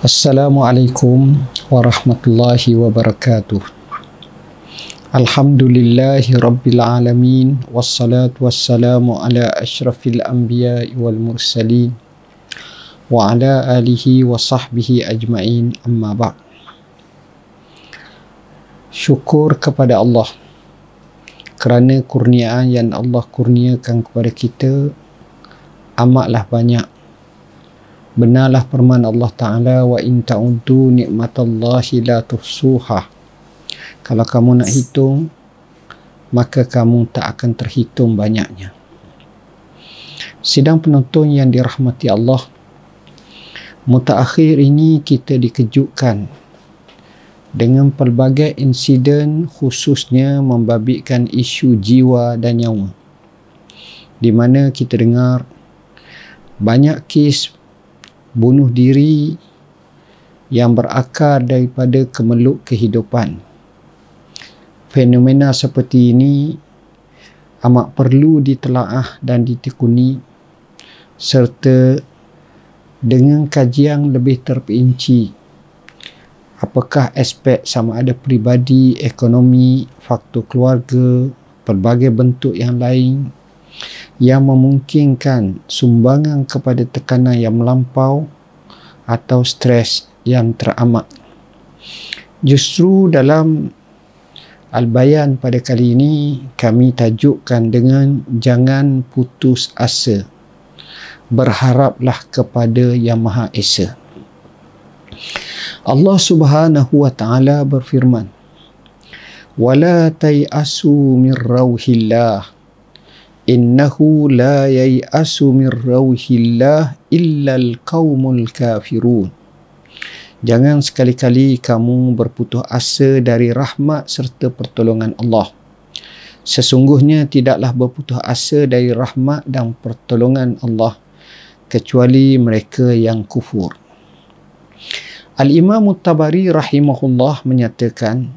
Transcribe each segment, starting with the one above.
Assalamualaikum warahmatullahi wabarakatuh. Alhamdulillahi rabbil alamin, wassalatu wassalamu ala ashrafil anbiya'i wal mursalin wa ala alihi wa sahbihi ajma'in, amma ba'd. Syukur kepada Allah kerana kurniaan yang Allah kurniakan kepada kita amatlah banyak. Benarlah firman Allah Ta'ala, wa in ta'uddu ni'matallahi la tuhsuha. Kalau kamu nak hitung, maka kamu tak akan terhitung banyaknya. Sidang penonton yang dirahmati Allah, mutaakhir ini kita dikejutkan dengan pelbagai insiden, khususnya membabitkan isu jiwa dan nyawa, di mana kita dengar banyak kes bunuh diri yang berakar daripada kemeluk kehidupan. Fenomena seperti ini amat perlu ditelaah dan ditekuni, serta dengan kajian lebih terperinci apakah aspek sama ada peribadi, ekonomi, faktor keluarga, pelbagai bentuk yang lain yang memungkinkan sumbangan kepada tekanan yang melampau atau stres yang teramat. Justru dalam Al-Bayan pada kali ini kami tajukkan dengan jangan putus asa, berharaplah kepada Yang Maha Esa. Allah Subhanahu wa Ta'ala berfirman, wala tai'asu min rauhillah innahu la yai'asu min rauhillah illal qaumul kafirun. Jangan sekali-kali kamu berputus asa dari rahmat serta pertolongan Allah. Sesungguhnya tidaklah berputus asa dari rahmat dan pertolongan Allah kecuali mereka yang kufur. Al-Imam At-Tabari rahimahullah menyatakan,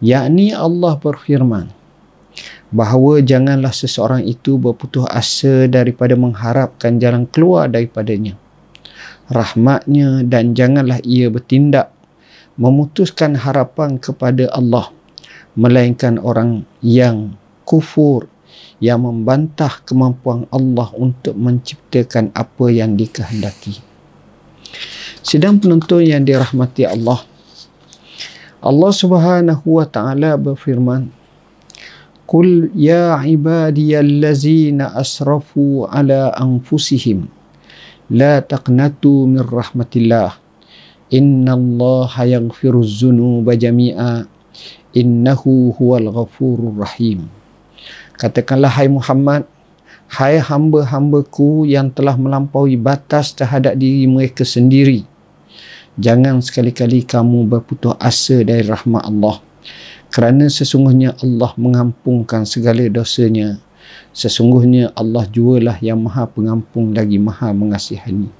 yakni Allah berfirman bahawa janganlah seseorang itu berputus asa daripada mengharapkan jalan keluar daripadanya, rahmatnya, dan janganlah ia bertindak memutuskan harapan kepada Allah, melainkan orang yang kufur, yang membantah kemampuan Allah untuk menciptakan apa yang dikehendaki. Sidang penonton yang dirahmati Allah, Allah Subhanahu wa Ta'ala berfirman, Qul ya ibadiyallazina asrafu ala anfusihim la taqnatu min rahmatillah innallaha yaghfiruz dzunuba jami'a innahu huwal ghafurur rahim. Katakanlah, hai Muhammad, hai hamba-hambaku yang telah melampaui batas terhadap diri mereka sendiri, jangan sekali-kali kamu berputus asa dari rahmat Allah, kerana sesungguhnya Allah mengampunkan segala dosanya. Sesungguhnya Allah jualah yang maha pengampun lagi maha mengasihani.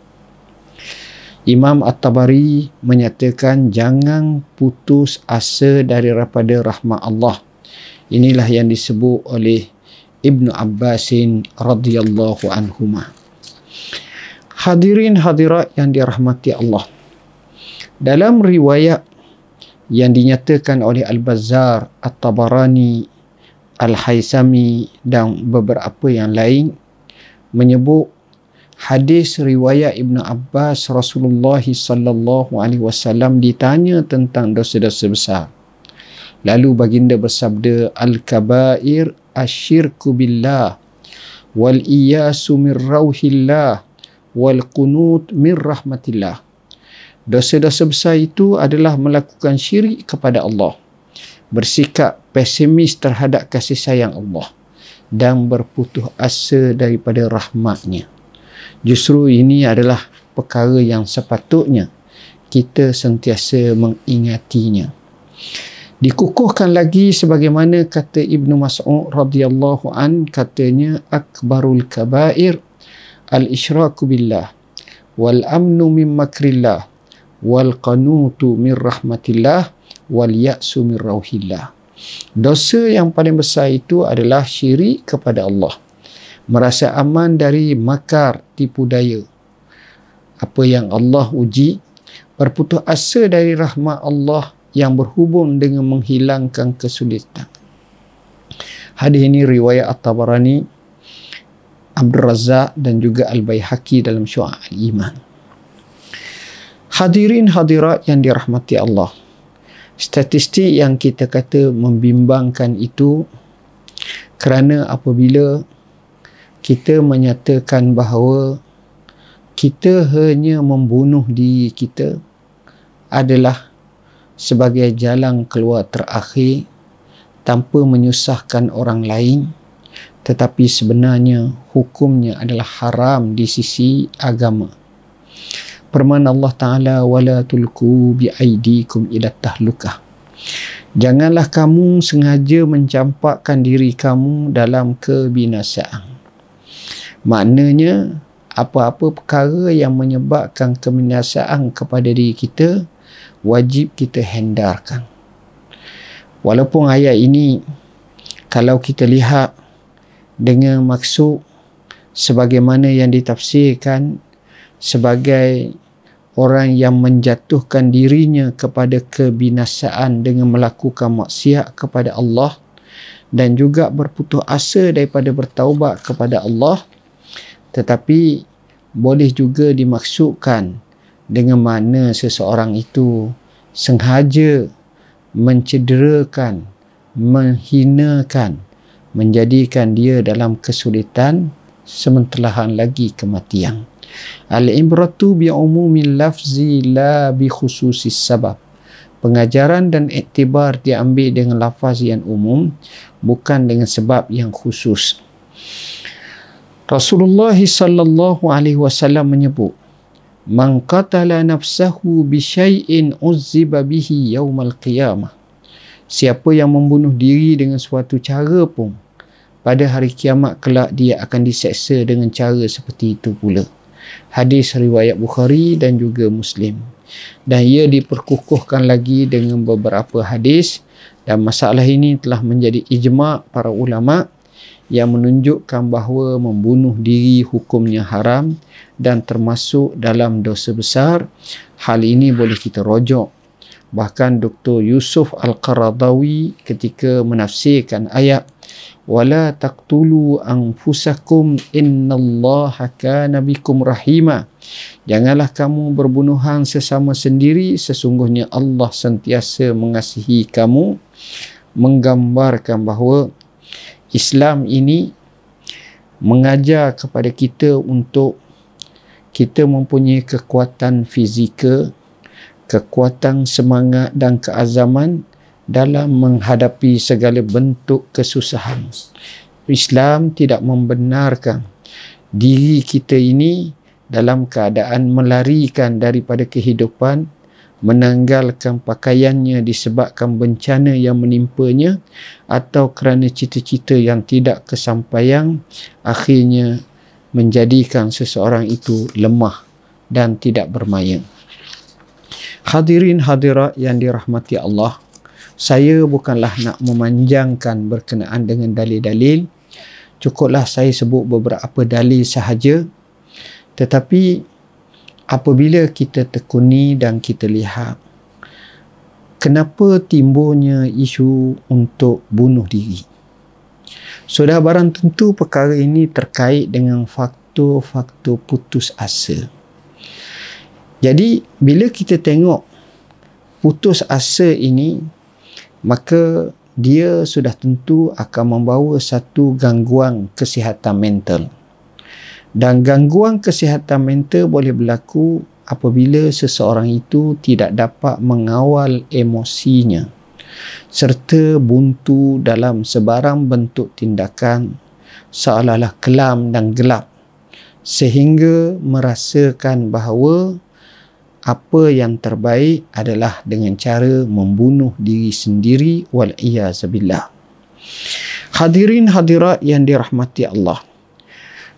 Imam At-Tabari menyatakan jangan putus asa daripada rahmat Allah. Inilah yang disebut oleh Ibnu Abbasin radhiyallahu anhuma. Hadirin hadirat yang dirahmati Allah, dalam riwayat yang dinyatakan oleh Al-Bazzar, At-Tabarani, Al-Haisami dan beberapa yang lain menyebut hadis riwayat Ibnu Abbas, Rasulullah sallallahu alaihi wasallam ditanya tentang dosa-dosa besar. Lalu baginda bersabda, al-kabair asyirku billah wal iyasu min rauhillah wal qunut min rahmatillah. Dosa-dosa besar itu adalah melakukan syirik kepada Allah, bersikap pesimis terhadap kasih sayang Allah, dan berputus asa daripada rahmatnya. Justru ini adalah perkara yang sepatutnya kita sentiasa mengingatinya. Dikukuhkan lagi sebagaimana kata Ibnu Mas'ud radhiyallahu an, katanya akbarul kabair al-isyraku billah wal amnu min makrillah wal qanutu min rahmatillah wal ya'su min rauhillah. Dosa yang paling besar itu adalah syirik kepada Allah, merasa aman dari makar tipu daya, apa yang Allah uji, berputus asa dari rahmat Allah yang berhubung dengan menghilangkan kesulitan. Hadis ini riwayat At-Tabarani, Abdul Razak dan juga Al-Baihaqi dalam Syu'ab Al-Iman. Hadirin hadirat yang dirahmati Allah, statistik yang kita kata membimbangkan itu kerana apabila kita menyatakan bahawa kita hanya membunuh diri kita adalah sebagai jalan keluar terakhir tanpa menyusahkan orang lain, tetapi sebenarnya hukumnya adalah haram di sisi agama. Firman Allah Ta'ala, وَلَا تُلْقُوا بِأَيْدِيكُمْ إِلَى التَّهْلُكَةِ. Janganlah kamu sengaja mencampakkan diri kamu dalam kebinasaan. Maknanya, apa-apa perkara yang menyebabkan kebinasaan kepada diri kita, wajib kita hindarkan. Walaupun ayat ini, kalau kita lihat dengan maksud sebagaimana yang ditafsirkan sebagai orang yang menjatuhkan dirinya kepada kebinasaan dengan melakukan maksiat kepada Allah dan juga berputus asa daripada bertaubat kepada Allah, tetapi boleh juga dimaksudkan dengan mana seseorang itu sengaja mencederakan, menghinakan, menjadikan dia dalam kesulitan sementelahan lagi kematian. Al-ibratu bi'umumil lafzi la bi khususis sabab. Pengajaran dan iktibar diambil dengan lafaz yang umum, bukan dengan sebab yang khusus. Rasulullah sallallahu alaihi wasallam menyebut, "Man qatala nafsahu bi syai'in uzziba bihi yaumal qiyamah." Siapa yang membunuh diri dengan suatu cara pun, pada hari kiamat kelak dia akan diseksa dengan cara seperti itu pula. Hadis riwayat Bukhari dan juga Muslim. Dan ia diperkukuhkan lagi dengan beberapa hadis, dan masalah ini telah menjadi ijma' para ulama yang menunjukkan bahawa membunuh diri hukumnya haram dan termasuk dalam dosa besar. Hal ini boleh kita rujuk. Bahkan Dr. Yusuf Al-Qaradawi ketika menafsirkan ayat وَلَا تَقْتُلُوا أَنفُسَكُمْ إِنَّ اللَّهَ كَانَ بِكُمْ رَحِيمًا. Janganlah kamu berbunuhan sesama sendiri, sesungguhnya Allah sentiasa mengasihi kamu. Menggambarkan bahawa Islam ini mengajar kepada kita untuk kita mempunyai kekuatan fizikal, kekuatan semangat dan keazaman dalam menghadapi segala bentuk kesusahan. Islam tidak membenarkan diri kita ini dalam keadaan melarikan daripada kehidupan, menanggalkan pakaiannya disebabkan bencana yang menimpanya atau kerana cita-cita yang tidak kesampaian, akhirnya menjadikan seseorang itu lemah dan tidak bermaya. Hadirin hadirat yang dirahmati Allah, saya bukanlah nak memanjangkan berkenaan dengan dalil-dalil. Cukuplah saya sebut beberapa dalil sahaja. Tetapi apabila kita tekuni dan kita lihat kenapa timbulnya isu untuk bunuh diri, sudah barang tentu perkara ini terkait dengan faktor-faktor putus asa. Jadi bila kita tengok putus asa ini, maka dia sudah tentu akan membawa satu gangguan kesihatan mental. Dan gangguan kesihatan mental boleh berlaku apabila seseorang itu tidak dapat mengawal emosinya serta buntu dalam sebarang bentuk tindakan seolah-olah kelam dan gelap, sehingga merasakan bahawa apa yang terbaik adalah dengan cara membunuh diri sendiri, wal-iyazabillah. Hadirin hadirat yang dirahmati Allah,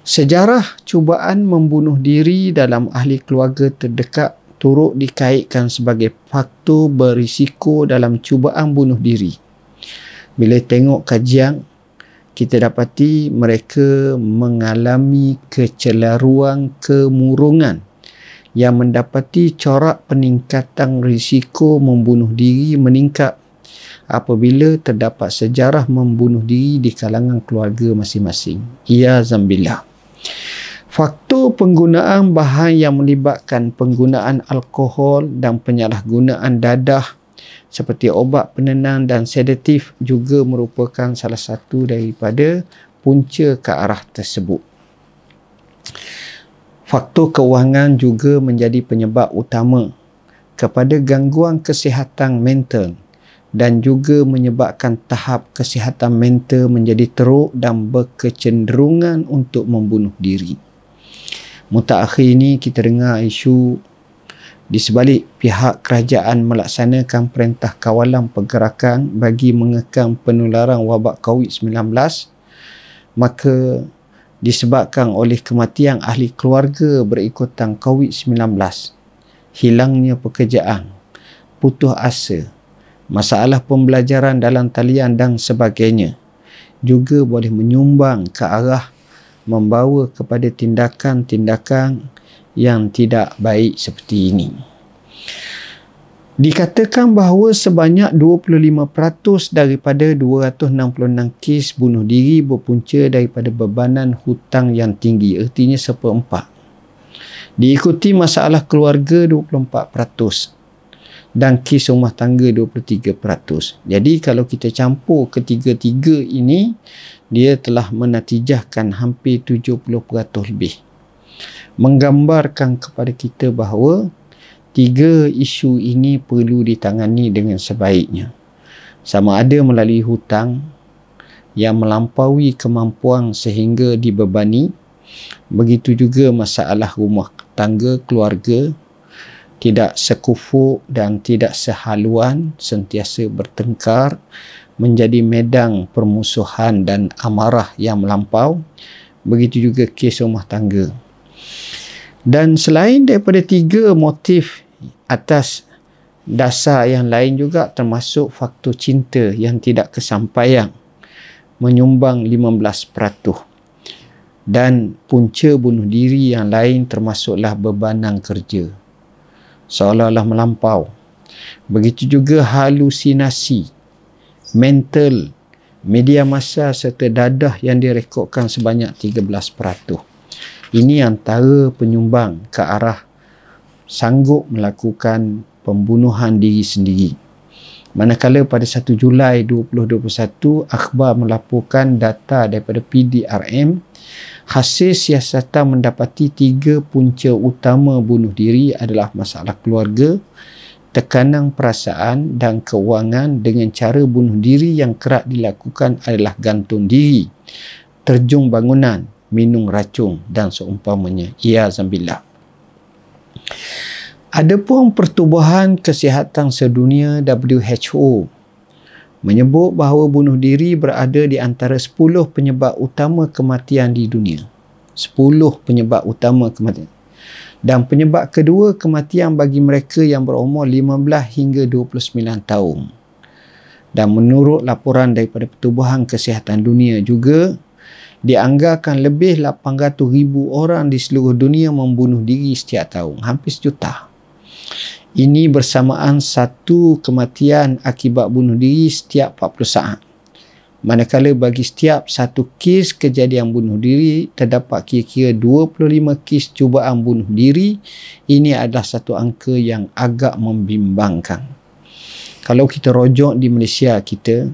sejarah cubaan membunuh diri dalam ahli keluarga terdekat turut dikaitkan sebagai faktor berisiko dalam cubaan bunuh diri. Bila tengok kajian, kita dapati mereka mengalami kecelaruan kemurungan yang mendapati corak peningkatan risiko membunuh diri meningkat apabila terdapat sejarah membunuh diri di kalangan keluarga masing-masing. Ya zambillah. Faktor penggunaan bahan yang melibatkan penggunaan alkohol dan penyalahgunaan dadah seperti obat penenang dan sedatif juga merupakan salah satu daripada punca ke arah tersebut. Faktor kewangan juga menjadi penyebab utama kepada gangguan kesihatan mental dan juga menyebabkan tahap kesihatan mental menjadi teruk dan berkecenderungan untuk membunuh diri. Mutakhir ini kita dengar isu di sebalik pihak kerajaan melaksanakan perintah kawalan pergerakan bagi mengekang penularan wabak COVID-19, maka disebabkan oleh kematian ahli keluarga berikutan COVID-19, hilangnya pekerjaan, putus asa, masalah pembelajaran dalam talian dan sebagainya, juga boleh menyumbang ke arah membawa kepada tindakan-tindakan yang tidak baik seperti ini. Dikatakan bahawa sebanyak 25% daripada 266 kes bunuh diri berpunca daripada bebanan hutang yang tinggi, artinya 1/4. Diikuti masalah keluarga 24% dan kes rumah tangga 23%. Jadi kalau kita campur ketiga-tiga ini, dia telah menatijahkan hampir 70% lebih. Menggambarkan kepada kita bahawa tiga isu ini perlu ditangani dengan sebaiknya. Sama ada melalui hutang yang melampaui kemampuan sehingga dibebani, begitu juga masalah rumah tangga keluarga, tidak sekufuk dan tidak sehaluan, sentiasa bertengkar, menjadi medan permusuhan dan amarah yang melampau, begitu juga kes rumah tangga. Dan selain daripada tiga motif atas dasar yang lain juga termasuk faktor cinta yang tidak kesampaian menyumbang 15%. Dan punca bunuh diri yang lain termasuklah bebanan kerja, seolah-olah melampau. Begitu juga halusinasi, mental, media massa serta dadah yang direkodkan sebanyak 13%. Ini antara penyumbang ke arah sanggup melakukan pembunuhan diri sendiri. Manakala pada 1 Julai 2021, akhbar melaporkan data daripada PDRM, hasil siasatan mendapati 3 punca utama bunuh diri adalah masalah keluarga, tekanan perasaan dan kewangan. Dengan cara bunuh diri yang kerap dilakukan adalah gantung diri, terjun bangunan, minum racun dan seumpamanya. Ya zambillah. Adapun Pertubuhan Kesihatan Sedunia WHO menyebut bahawa bunuh diri berada di antara 10 penyebab utama kematian di dunia. 10 penyebab utama kematian. Dan penyebab kedua kematian bagi mereka yang berumur 15 hingga 29 tahun. Dan menurut laporan daripada Pertubuhan Kesihatan Dunia juga, dianggarkan lebih 800,000 orang di seluruh dunia membunuh diri setiap tahun, hampir 1 juta. Ini bersamaan satu kematian akibat bunuh diri setiap 40 saat. Manakala bagi setiap satu kes kejadian bunuh diri, terdapat kira-kira 25 kes cubaan bunuh diri. Ini adalah satu angka yang agak membimbangkan. Kalau kita rujuk di Malaysia kita,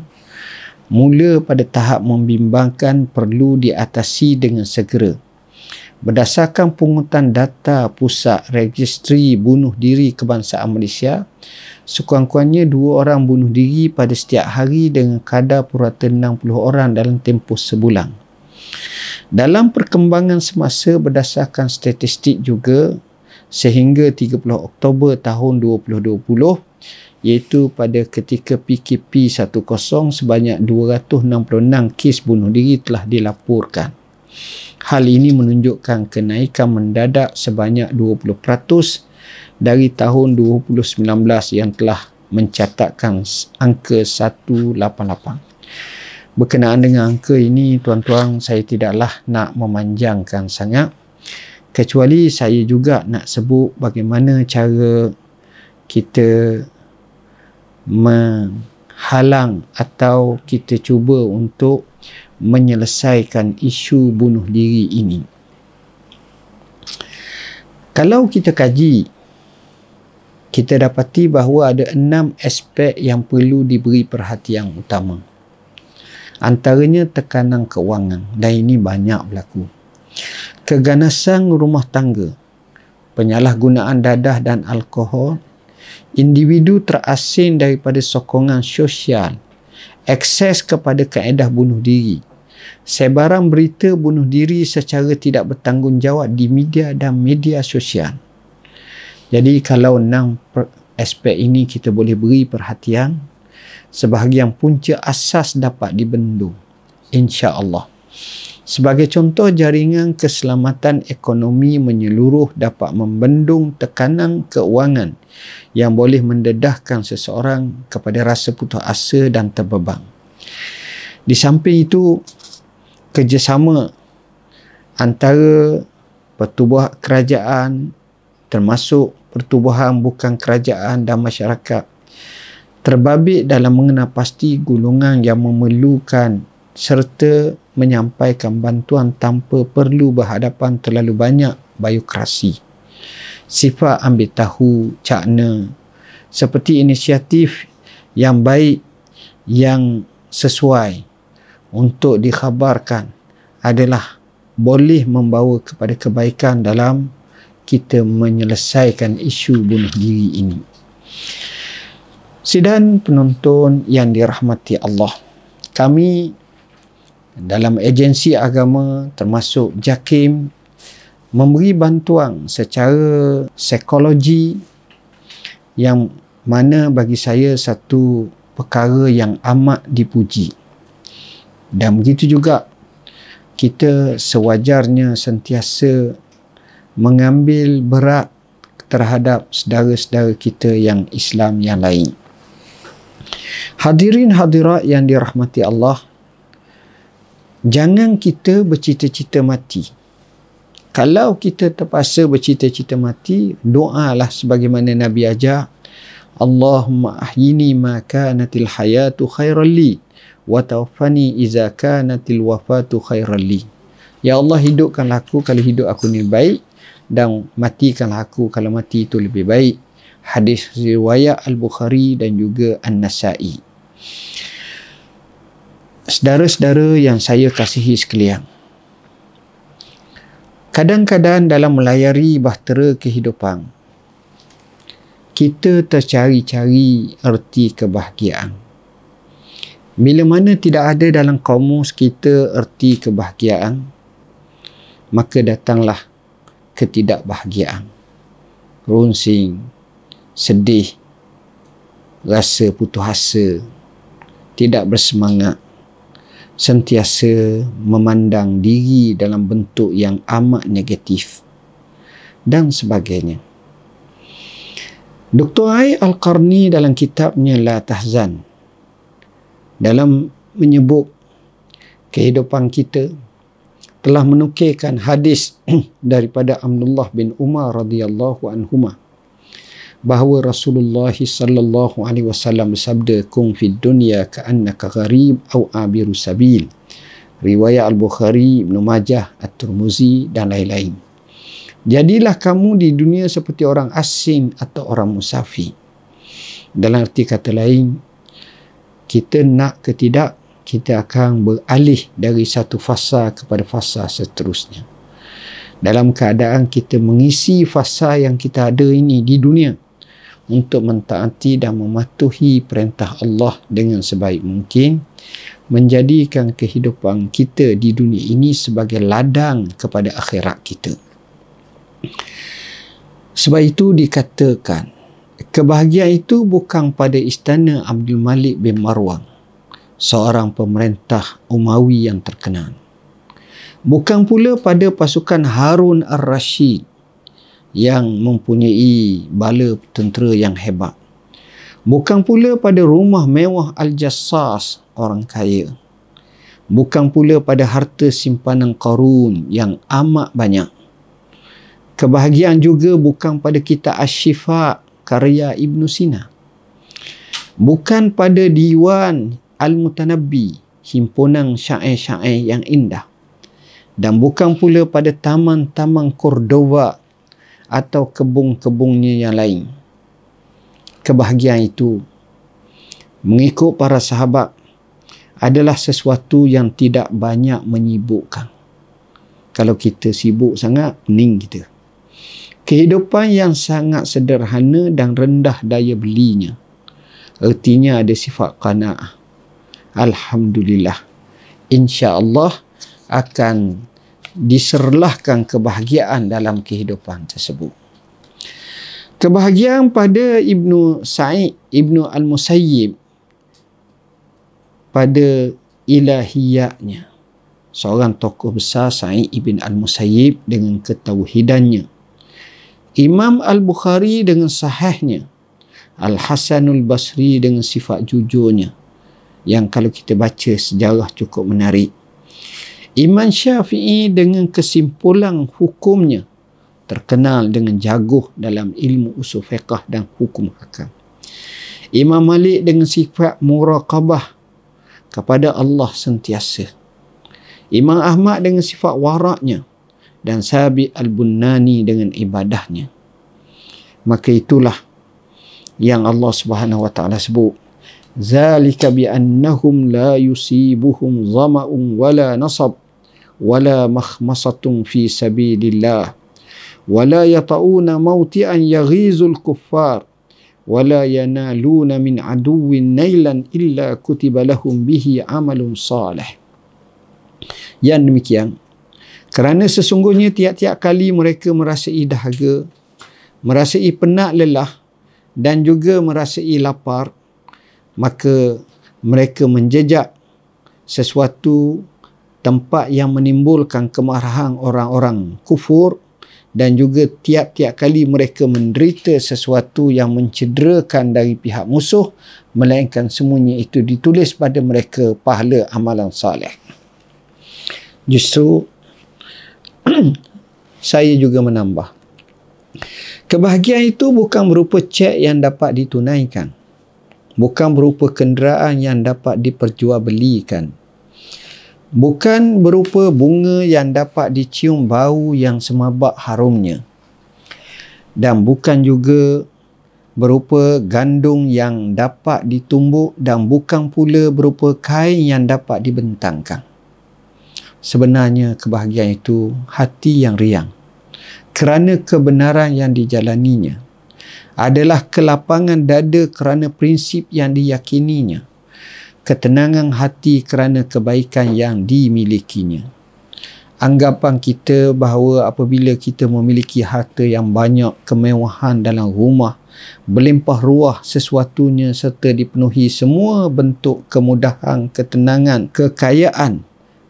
mula pada tahap membimbangkan perlu diatasi dengan segera. Berdasarkan pungutan data Pusat Registri Bunuh Diri Kebangsaan Malaysia, sekurang-kurangnya 2 orang bunuh diri pada setiap hari dengan kadar purata 60 orang dalam tempoh sebulan. Dalam perkembangan semasa berdasarkan statistik juga, sehingga 30 Oktober tahun 2020, iaitu pada ketika PKP 10, sebanyak 266 kes bunuh diri telah dilaporkan. Hal ini menunjukkan kenaikan mendadak sebanyak 20% dari tahun 2019 yang telah mencatatkan angka 188. Berkenaan dengan angka ini, tuan-tuan, saya tidaklah nak memanjangkan sangat. Kecuali saya juga nak sebut bagaimana cara kita menghalang atau kita cuba untuk menyelesaikan isu bunuh diri ini. Kalau kita kaji, kita dapati bahawa ada 6 aspek yang perlu diberi perhatian utama. Antaranya tekanan kewangan, dan ini banyak berlaku. Keganasan rumah tangga, penyalahgunaan dadah dan alkohol, individu terasing daripada sokongan sosial, akses kepada kaedah bunuh diri, sebaran berita bunuh diri secara tidak bertanggungjawab di media dan media sosial. Jadi kalau 6 aspek ini kita boleh beri perhatian, sebahagian punca asas dapat dibendung, insya-Allah. Sebagai contoh, jaringan keselamatan ekonomi menyeluruh dapat membendung tekanan keuangan yang boleh mendedahkan seseorang kepada rasa putus asa dan terbeban. Di samping itu, kerjasama antara pertubuhan kerajaan, termasuk pertubuhan bukan kerajaan dan masyarakat, terbabit dalam mengenal pasti golongan yang memerlukan serta menyampaikan bantuan tanpa perlu berhadapan terlalu banyak biurokrasi. Sifat ambil tahu cakna seperti inisiatif yang baik yang sesuai untuk dikhabarkan adalah boleh membawa kepada kebaikan dalam kita menyelesaikan isu bunuh diri ini. Sidang penonton yang dirahmati Allah, kami dalam agensi agama termasuk JAKIM memberi bantuan secara psikologi yang mana bagi saya satu perkara yang amat dipuji. Dan begitu juga kita sewajarnya sentiasa mengambil berat terhadap saudara-saudara kita yang Islam yang lain. Hadirin hadirat yang dirahmati Allah, jangan kita bercita-cita mati. Kalau kita terpaksa bercita-cita mati, doalah sebagaimana Nabi ajar, Allahumma ahyini ma kanatil hayatu khairan li wa tawaffani iza kanatil wafatu khairan li. Ya Allah, hidupkanlah aku kalau hidup aku ni baik, dan matikanlah aku kalau mati itu lebih baik. Hadis riwayat Al-Bukhari dan juga An-Nasai. Saudara-saudara yang saya kasihi sekalian, kadang-kadang dalam melayari bahtera kehidupan, kita tercari-cari erti kebahagiaan. Bila mana tidak ada dalam kamus kita erti kebahagiaan, maka datanglah ketidakbahagiaan, runsing, sedih, rasa putus asa, tidak bersemangat, sentiasa memandang diri dalam bentuk yang amat negatif dan sebagainya. Dr. Ai Al-Qarni dalam kitabnya La Tahzan, dalam menyebut kehidupan kita, telah menukilkan hadis daripada Abdullah bin Umar radhiyallahu anhuma bahawa Rasulullah sallallahu alaihi wasallam bersabda, "Kun fid dunya ka'annaka gharib aw abiru sabil." Riwayat Al-Bukhari, Ibnu Majah, At-Tirmizi dan lain-lain. Jadilah kamu di dunia seperti orang asing atau orang musafir. Dalam arti kata lain, kita nak ke tidak, kita akan beralih dari satu fasa kepada fasa seterusnya. Dalam keadaan kita mengisi fasa yang kita ada ini di dunia untuk mentaati dan mematuhi perintah Allah dengan sebaik mungkin, menjadikan kehidupan kita di dunia ini sebagai ladang kepada akhirat kita. Sebab itu dikatakan, kebahagiaan itu bukan pada istana Abdul Malik bin Marwan, seorang pemerintah Umawi yang terkenal. Bukan pula pada pasukan Harun Ar-Rashid yang mempunyai bala tentera yang hebat. Bukan pula pada rumah mewah Al-Jassas, orang kaya. Bukan pula pada harta simpanan Qarun yang amat banyak. Kebahagiaan juga bukan pada kitab Asy-Syifa karya Ibn Sina. Bukan pada Diwan Al-Mutanabbi, himpunan syair-syair yang indah. Dan bukan pula pada taman-taman Cordova atau kebun-kebunnya yang lain. Kebahagiaan itu, mengikut para sahabat, adalah sesuatu yang tidak banyak menyibukkan. Kalau kita sibuk sangat, pening kita. Kehidupan yang sangat sederhana dan rendah daya belinya. Artinya ada sifat qanaah. Alhamdulillah. InsyaAllah akan diserlahkan kebahagiaan dalam kehidupan tersebut. Kebahagiaan pada Ibnu Sa'id, Ibnu Al-Musayyib, pada ilahiyatnya. Seorang tokoh besar, Sa'id ibn Al-Musayyib, dengan ketauhidannya. Imam Al-Bukhari dengan sahihnya. Al-Hasanul Basri dengan sifat jujurnya, yang kalau kita baca sejarah cukup menarik. Imam Syafi'i dengan kesimpulan hukumnya, terkenal dengan jaguh dalam ilmu usul fiqh dan hukum hakam. Imam Malik dengan sifat muraqabah kepada Allah sentiasa. Imam Ahmad dengan sifat waraknya, dan Sabi Al-Bunani dengan ibadahnya. Maka itulah yang Allah Subhanahu wa taala sebut, zalika bi annahum la yusibuhum dhama'un wala nasab wala makhmasatun fi sabilillah wala yata'una mawti'an yaghizul kuffar wala yanaluna min aduwwin nailan illa kutiba lahum bihi amalun salih. Yang demikian, kerana sesungguhnya tiap-tiap kali mereka merasai dahaga, merasai penat lelah dan juga merasai lapar, maka mereka menjejak sesuatu tempat yang menimbulkan kemarahan orang-orang kufur, dan juga tiap-tiap kali mereka menderita sesuatu yang mencederakan dari pihak musuh, melainkan semuanya itu ditulis pada mereka pahala amalan salih. Justru saya juga menambah, kebahagiaan itu bukan berupa cek yang dapat ditunaikan, bukan berupa kenderaan yang dapat diperjualbelikan, bukan berupa bunga yang dapat dicium bau yang semabak harumnya, dan bukan juga berupa gandum yang dapat ditumbuk, dan bukan pula berupa kain yang dapat dibentangkan. Sebenarnya kebahagiaan itu hati yang riang kerana kebenaran yang dijalaninya, adalah kelapangan dada kerana prinsip yang diyakininya, ketenangan hati kerana kebaikan yang dimilikinya. Anggapan kita bahawa apabila kita memiliki harta yang banyak, kemewahan dalam rumah, berlimpah ruah sesuatunya, serta dipenuhi semua bentuk kemudahan, ketenangan, kekayaan,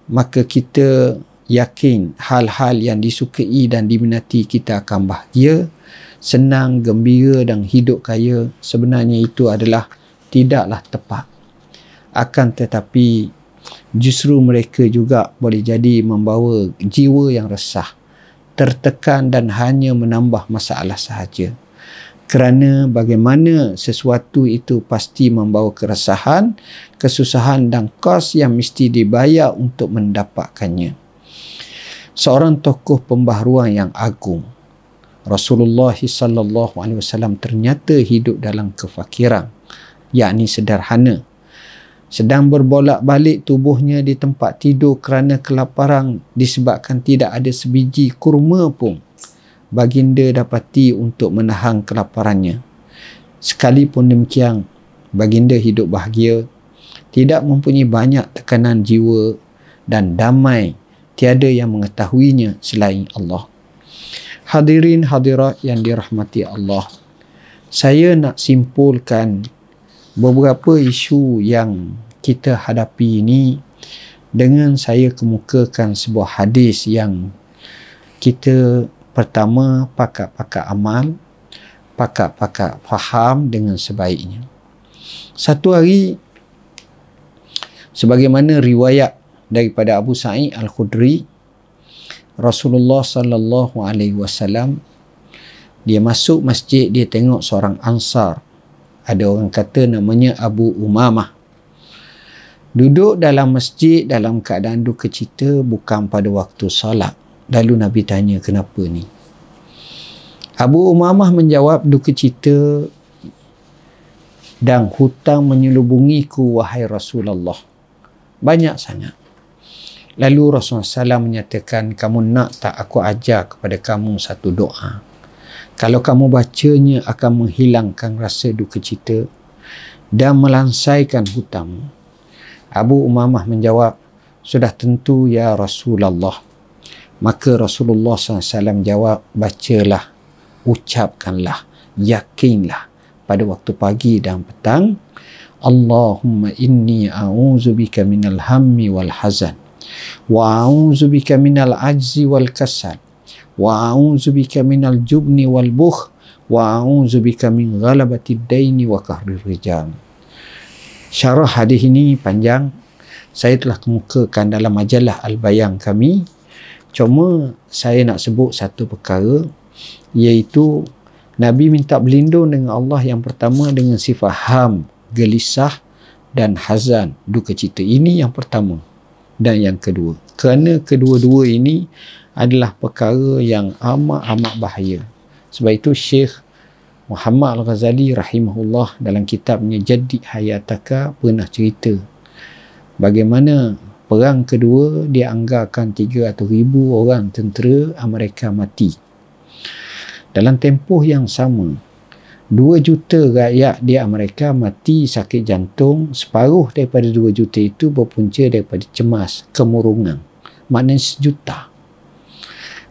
maka kita yakin hal-hal yang disukai dan diminati kita akan bahagia, senang, gembira dan hidup kaya. Sebenarnya itu adalah tidaklah tepat. Akan tetapi justru mereka juga boleh jadi membawa jiwa yang resah, tertekan dan hanya menambah masalah sahaja. Kerana bagaimana sesuatu itu pasti membawa keresahan, kesusahan dan kos yang mesti dibayar untuk mendapatkannya. Seorang tokoh pembaharuan yang agung, Rasulullah SAW, ternyata hidup dalam kefakiran, yakni sederhana. Sedang berbolak-balik tubuhnya di tempat tidur kerana kelaparan disebabkan tidak ada sebiji kurma pun baginda dapati untuk menahan kelaparannya. Sekalipun demikian, baginda hidup bahagia, tidak mempunyai banyak tekanan jiwa dan damai, tiada yang mengetahuinya selain Allah. Hadirin hadirat yang dirahmati Allah, saya nak simpulkan beberapa isu yang kita hadapi ini dengan saya kemukakan sebuah hadis yang kita pertama pakar-pakar amal, pakar-pakar faham dengan sebaiknya. Satu hari, sebagaimana riwayat daripada Abu Sa'id Al-Khudri, Rasulullah sallallahu alaihi wasallam dia masuk masjid, dia tengok seorang Ansar. Ada orang kata namanya Abu Umamah. Duduk dalam masjid dalam keadaan duka cita bukan pada waktu solat. Lalu Nabi tanya, kenapa ni? Abu Umamah menjawab, duka cita dan hutang menyelubungiku wahai Rasulullah. Banyak sangat. Lalu Rasulullah SAW menyatakan, kamu nak tak aku ajar kepada kamu satu doa? Kalau kamu bacanya akan menghilangkan rasa duka cita dan melansaikan hutang. Abu Umamah menjawab, sudah tentu ya Rasulullah. Maka Rasulullah SAW jawab, bacalah, ucapkanlah, yakinlah pada waktu pagi dan petang, Allahumma inni a'udzubika minal hammi wal hazan wa a'udzubika minal ajzi wal kasal wa a'udzubika minal jubni wal bukh wa a'udzubika min ghalabatid daini wa qahrir rijal. Syarah hadis ini panjang. Saya telah kemukakan dalam majalah Al-Bayan kami. Cuma saya nak sebut satu perkara, iaitu Nabi minta berlindung dengan Allah yang pertama dengan sifat ham, gelisah dan hazan, duka cita. Ini yang pertama. Dan yang kedua, kerana kedua-dua ini adalah perkara yang amat bahaya. Sebab itu Syekh Muhammad Al-Ghazali rahimahullah dalam kitabnya Jaddid Hayataka pernah cerita bagaimana perang kedua dia anggarkan 300,000 orang tentera Amerika mati. Dalam tempoh yang sama, 2 juta rakyat di Amerika mati sakit jantung. Separuh daripada 2 juta itu berpunca daripada cemas, kemurungan. Maknanya 1 juta.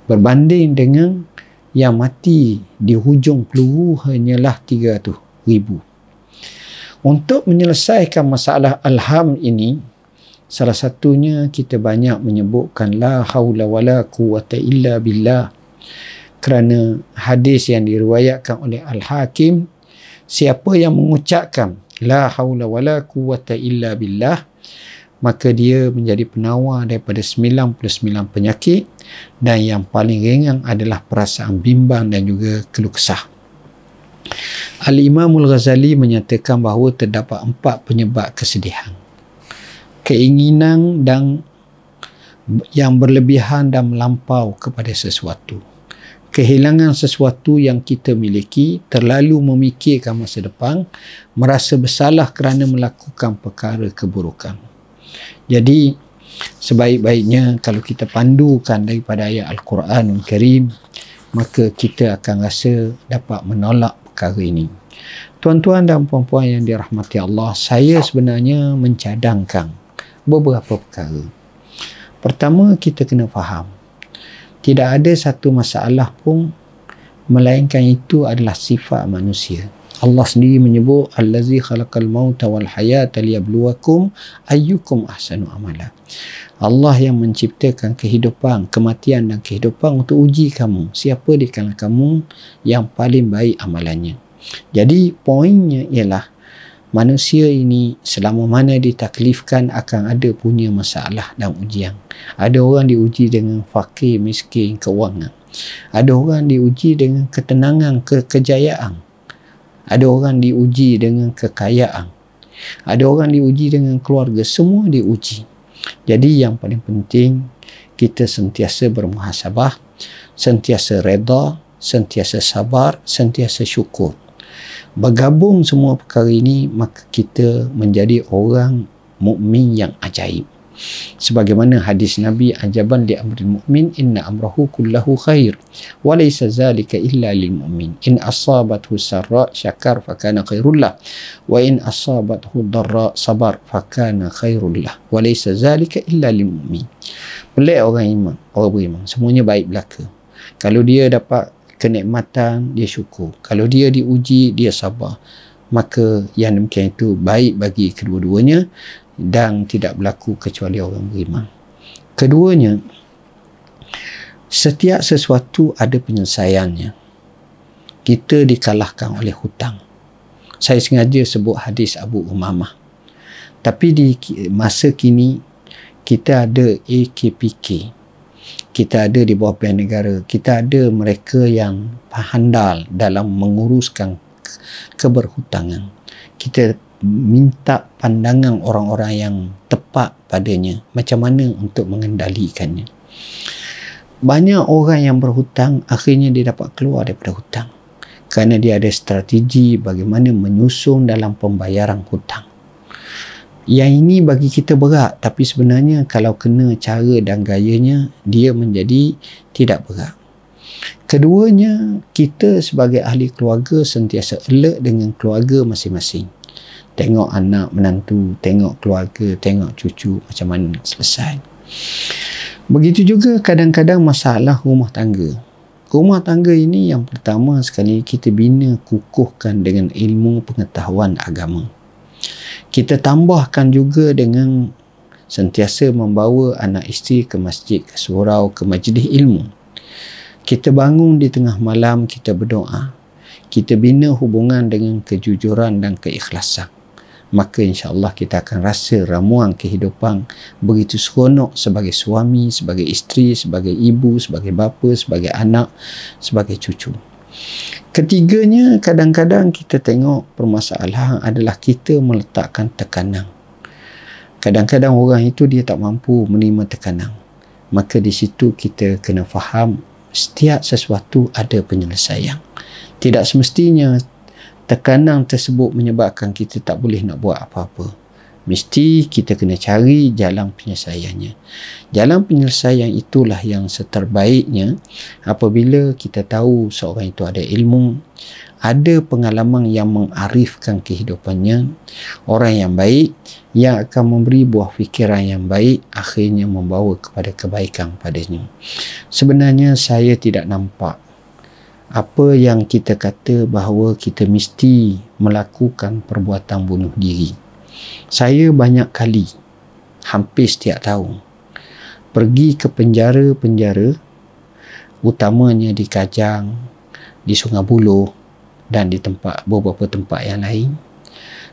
Berbanding dengan yang mati di hujung peluru hanyalah 300,000. Untuk menyelesaikan masalah alham ini, salah satunya kita banyak menyebutkan la haula wala quwwata illa billah. Kerana hadis yang diriwayatkan oleh Al-Hakim, siapa yang mengucapkan la haula wala quwwata illa billah, maka dia menjadi penawar daripada 99 penyakit, dan yang paling ringan adalah perasaan bimbang dan juga keluh kesah. Al-Imamul Ghazali menyatakan bahawa terdapat 4 penyebab kesedihan. Keinginan dan yang berlebihan dan melampau kepada sesuatu. Kehilangan sesuatu yang kita miliki, terlalu memikirkan masa depan, merasa bersalah kerana melakukan perkara keburukan. Jadi, sebaik-baiknya kalau kita pandukan daripada ayat Al-Quranul Karim, maka kita akan rasa dapat menolak perkara ini. Tuan-tuan dan puan-puan yang dirahmati Allah, saya sebenarnya mencadangkan beberapa perkara. Pertama, kita kena faham, tidak ada satu masalah pun melainkan itu adalah sifat manusia. Allah sendiri menyebut allazi khalaqal mauta wal hayata liyabluwakum ayyukum ahsanu amala. Allah yang menciptakan kehidupan, kematian dan kehidupan untuk uji kamu, siapa di kalangan kamu yang paling baik amalannya. Jadi poinnya ialah manusia ini selama mana ditaklifkan akan ada punya masalah dan ujian. Ada orang diuji dengan fakir, miskin, kewangan. Ada orang diuji dengan ketenangan, kejayaan. Ada orang diuji dengan kekayaan. Ada orang diuji dengan keluarga. Semua diuji. Jadi yang paling penting, kita sentiasa bermuhasabah, sentiasa reda, sentiasa sabar, sentiasa syukur. Bergabung semua perkara ini, maka kita menjadi orang mukmin yang ajaib. Sebagaimana hadis Nabi, ajaban li amril mu'min inna amrahu kullahu khair wa laysa zalika illa lil mu'min in asabathu sarra syakar fakana khairul lah wa in asabathu darra sabar fakana khairul lah wa laysa zalika illa lil mu'min. Pelik orang iman, orang beriman, semuanya baik belaka. Kalau dia dapat kenikmatan, dia syukur. Kalau dia diuji, dia sabar. Maka yang demikian itu baik bagi kedua-duanya dan tidak berlaku kecuali orang beriman. Keduanya, setiap sesuatu ada penyelesaiannya. Kita dikalahkan oleh hutang. Saya sengaja sebut hadis Abu Umamah. Tapi di masa kini, kita ada AKPK. kita ada di bawah pilihan negara, kita ada mereka yang handal dalam menguruskan keberhutangan. Kita minta pandangan orang-orang yang tepat padanya, macam mana untuk mengendalikannya. Banyak orang yang berhutang, akhirnya dia dapat keluar daripada hutang kerana dia ada strategi bagaimana menyusun dalam pembayaran hutang. Yang ini bagi kita berat, tapi sebenarnya kalau kena cara dan gayanya, dia menjadi tidak berat. Keduanya, kita sebagai ahli keluarga sentiasa alert dengan keluarga masing-masing. Tengok anak menantu, tengok keluarga, tengok cucu, macam mana nak selesai. Begitu juga kadang-kadang masalah rumah tangga. Rumah tangga ini yang pertama sekali kita bina, kukuhkan dengan ilmu pengetahuan agama. Kita tambahkan juga dengan sentiasa membawa anak isteri ke masjid, ke surau, ke majlis ilmu. Kita bangun di tengah malam, kita berdoa. Kita bina hubungan dengan kejujuran dan keikhlasan. Maka insya-Allah kita akan rasa ramuan kehidupan begitu seronok sebagai suami, sebagai isteri, sebagai ibu, sebagai bapa, sebagai anak, sebagai cucu. Ketiganya, kadang-kadang kita tengok permasalahan adalah kita meletakkan tekanan. Kadang-kadang orang itu dia tak mampu menerima tekanan. Maka di situ kita kena faham setiap sesuatu ada penyelesaian. Tidak semestinya tekanan tersebut menyebabkan kita tak boleh nak buat apa-apa. Mesti kita kena cari jalan penyelesaiannya. Jalan penyelesaian itulah yang seterbaiknya apabila kita tahu seorang itu ada ilmu, ada pengalaman yang mengarifkan kehidupannya, orang yang baik yang akan memberi buah fikiran yang baik, akhirnya membawa kepada kebaikan padanya. Sebenarnya saya tidak nampak apa yang kita kata bahawa kita mesti melakukan perbuatan bunuh diri. Saya banyak kali, hampir setiap tahun, pergi ke penjara-penjara, utamanya di Kajang, di Sungai Buloh dan di beberapa tempat yang lain.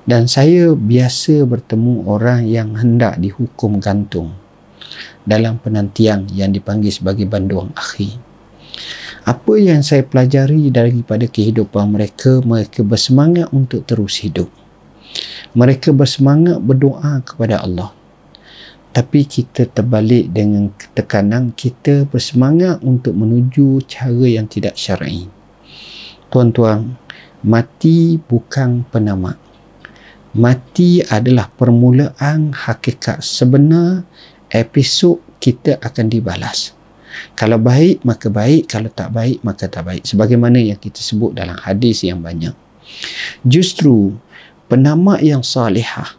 Dan saya biasa bertemu orang yang hendak dihukum gantung dalam penantian yang dipanggil sebagai banduan akhir. Apa yang saya pelajari daripada kehidupan mereka, mereka bersemangat untuk terus hidup. Mereka bersemangat berdoa kepada Allah. Tapi kita terbalik dengan tekanan, kita bersemangat untuk menuju cara yang tidak syar'i. Tuan-tuan, mati bukan penamat. Mati adalah permulaan hakikat sebenar, episod kita akan dibalas. Kalau baik, maka baik. Kalau tak baik, maka tak baik. Sebagaimana yang kita sebut dalam hadis yang banyak. Justru penamat yang salihah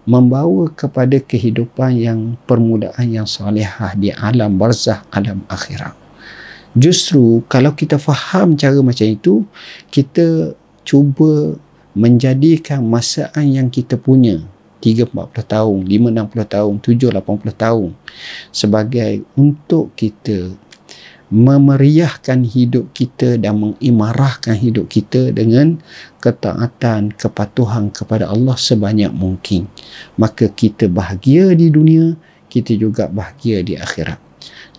membawa kepada kehidupan yang permulaan yang salihah di alam barzakh, alam akhirat. Justru kalau kita faham cara macam itu, kita cuba menjadikan masaan yang kita punya 30-40 tahun, 50-60 tahun, 70-80 tahun sebagai untuk kita memeriahkan hidup kita dan mengimarahkan hidup kita dengan ketaatan, kepatuhan kepada Allah sebanyak mungkin. Maka kita bahagia di dunia, kita juga bahagia di akhirat.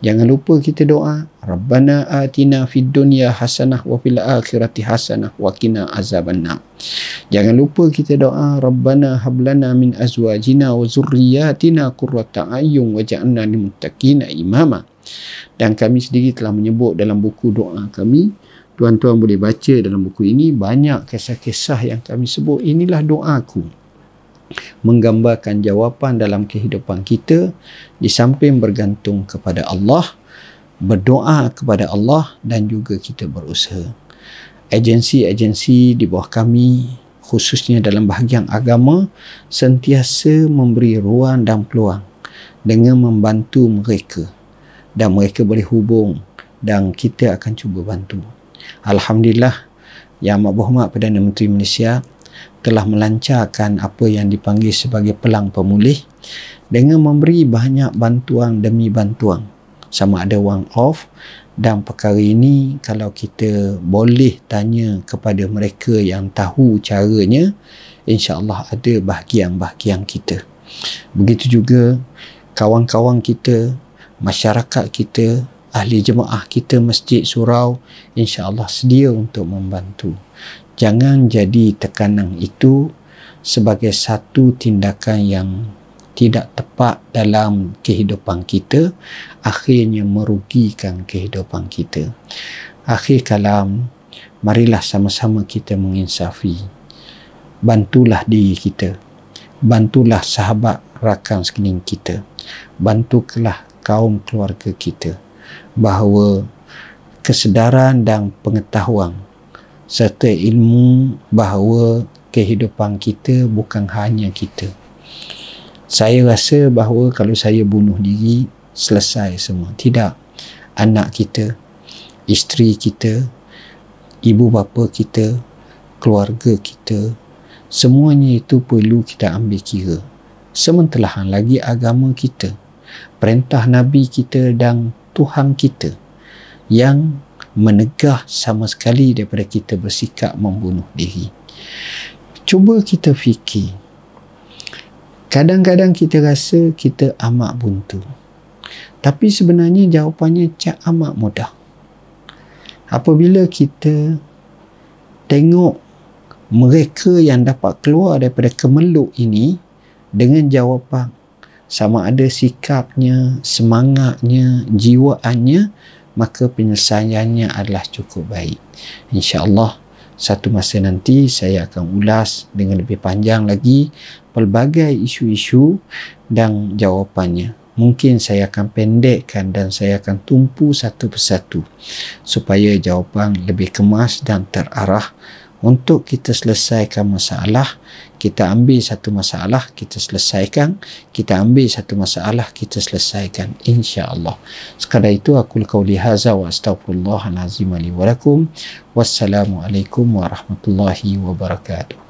Jangan lupa kita doa, Rabbana atina fid dunya hasanah wa fil akhirati hasanah wa qina azabannar. Jangan lupa kita doa, Rabbana hablana min azwajina wa zurriyatina qurrata a'yun waj'alna lil muttaqina imama. Dan kami sendiri telah menyebut dalam buku doa kami, tuan-tuan boleh baca dalam buku ini, banyak kisah-kisah yang kami sebut. Inilah doaku, menggambarkan jawapan dalam kehidupan kita. Di samping bergantung kepada Allah, berdoa kepada Allah, dan juga kita berusaha. Agensi-agensi di bawah kami, khususnya dalam bahagian agama, sentiasa memberi ruang dan peluang dengan membantu mereka, dan mereka boleh hubung dan kita akan cuba bantu. Alhamdulillah, Yang Amat Berhormat Perdana Menteri Malaysia telah melancarkan apa yang dipanggil sebagai pelang pemulih dengan memberi banyak bantuan demi bantuan, sama ada one off. Dan perkara ini kalau kita boleh tanya kepada mereka yang tahu caranya, insya-Allah ada bahagian-bahagian kita. Begitu juga kawan-kawan kita, masyarakat kita, ahli jemaah kita masjid surau insya-Allah sedia untuk membantu. Jangan jadi tekanan itu sebagai satu tindakan yang tidak tepat dalam kehidupan kita, akhirnya merugikan kehidupan kita. Akhir kalam, marilah sama-sama kita menginsafi. Bantulah diri kita, bantulah sahabat rakan sekeliling kita, bantulah kaum keluarga kita, bahawa kesedaran dan pengetahuan serta ilmu bahawa kehidupan kita bukan hanya kita. Saya rasa bahawa kalau saya bunuh diri, selesai semua. Tidak. Anak kita, isteri kita, ibu bapa kita, keluarga kita, semuanya itu perlu kita ambil kira. Sementelahan lagi agama kita, perintah Nabi kita dan Tuhan kita yang menegah sama sekali daripada kita bersikap membunuh diri. Cuba kita fikir. Kadang-kadang kita rasa kita amat buntu. Tapi sebenarnya jawapannya amat mudah. Apabila kita tengok mereka yang dapat keluar daripada kemeluk ini dengan jawapan, sama ada sikapnya, semangatnya, jiwaannya, maka penyelesaiannya adalah cukup baik. InsyaAllah satu masa nanti saya akan ulas dengan lebih panjang lagi pelbagai isu-isu dan jawapannya. Mungkin saya akan pendekkan dan saya akan tumpu satu persatu supaya jawapan lebih kemas dan terarah untuk kita selesaikan masalah. Kita ambil satu masalah, kita selesaikan. Kita ambil satu masalah, kita selesaikan. InsyaAllah. Sekadar itu, aku qauli hadza wa astaghfirullahal azim li wa lakum. Wassalamualaikum warahmatullahi wabarakatuh.